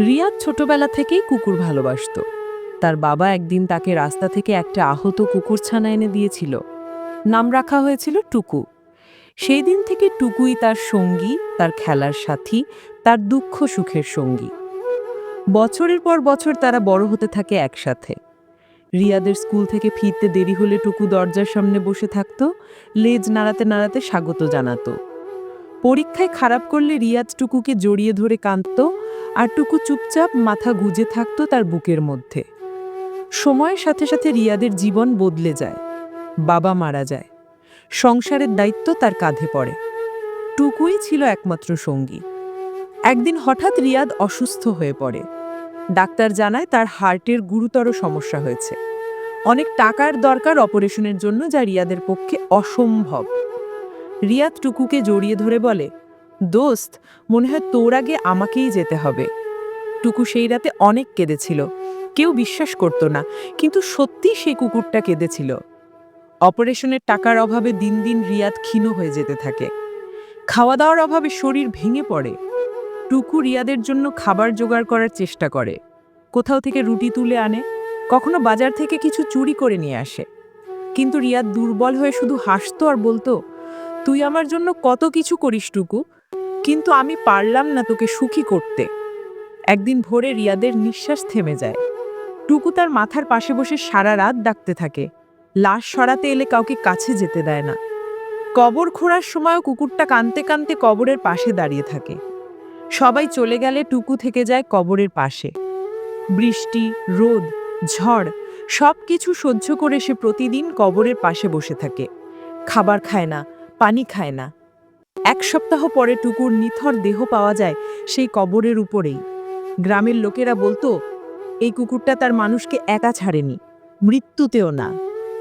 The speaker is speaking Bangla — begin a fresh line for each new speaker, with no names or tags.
রিয়াদ ছোটবেলা থেকেই কুকুর ভালোবাসতো। তার বাবা একদিন তাকে রাস্তা থেকে একটা আহত কুকুরছানা এনে দিয়েছিল। নাম রাখা হয়েছিল টুকু। সেই দিন থেকে টুকুই তার সঙ্গী, তার খেলার সাথী, তার দুঃখ সুখের সঙ্গী। বছরের পর বছর তারা বড় হতে থাকে একসাথে। রিয়াদের স্কুল থেকে ফিরতে দেরি হলে টুকু দরজার সামনে বসে থাকতো, লেজ নাড়াতে নাড়াতে স্বাগত জানাতো। পরীক্ষায় খারাপ করলে রিয়াদ টুকুকে জড়িয়ে ধরে কাঁদতো, আর টুকু চুপচাপ মাথা গুজে থাকতো তার বুকের মধ্যে। সময়ের সাথে সাথে রিয়াদের জীবন বদলে যায়। বাবা মারা যায়, সংসারের দায়িত্ব তার কাঁধে পড়ে। টুকুই ছিল একমাত্র সঙ্গী। একদিন হঠাৎ রিয়াদ অসুস্থ হয়ে পড়ে। ডাক্তার জানায় তার হার্টের গুরুতর সমস্যা হয়েছে। অনেক টাকার দরকার অপারেশনের জন্য, যা রিয়াদের পক্ষে অসম্ভব। রিয়াদ টুকুকে জড়িয়ে ধরে বলে, দোস্ত, মনে হয় তোর আগে আমাকেই যেতে হবে। টুকু সেই রাতে অনেক কেঁদেছিল। কেউ বিশ্বাস করত না, কিন্তু সত্যি সেই কুকুরটা কেঁদেছিল। অপারেশনের টাকার অভাবে দিন দিন রিয়াদ ক্ষীণ হয়ে যেতে থাকে। খাওয়া দাওয়ার অভাবে শরীর ভেঙে পড়ে। টুকু রিয়াদের জন্য খাবার জোগাড় করার চেষ্টা করে। কোথাও থেকে রুটি তুলে আনে, কখনো বাজার থেকে কিছু চুরি করে নিয়ে আসে। কিন্তু রিয়াদ দুর্বল হয়ে শুধু হাসতো আর বলতো, তুই আমার জন্য কত কিছু করিস টুকু, কিন্তু আমি পারলাম না তোকে সুখী করতে। একদিন ভোরে রিয়াদের নিঃশ্বাস থেমে যায়। টুকু তার মাথার পাশে বসে সারা রাত ডাকতে থাকে। লাশ সরাতে এলে কাউকে কাছে যেতে দেয় না। কবর খোঁড়ার সময়ও কুকুরটা কাঁদতে কাঁদতে কবরের পাশে দাঁড়িয়ে থাকে। সবাই চলে গেলে টুকু থেকে যায় কবরের পাশে। বৃষ্টি, রোদ, ঝড় সব কিছু সহ্য করে সে প্রতিদিন কবরের পাশে বসে থাকে। খাবার খায় না, পানি খায় না। এক সপ্তাহ পরে টুকুর নিথর দেহ পাওয়া যায় সেই কবরের উপরেই। গ্রামের লোকেরা বলতো, এই কুকুরটা তার মানুষকে একা ছাড়েনি, মৃত্যুতেও না।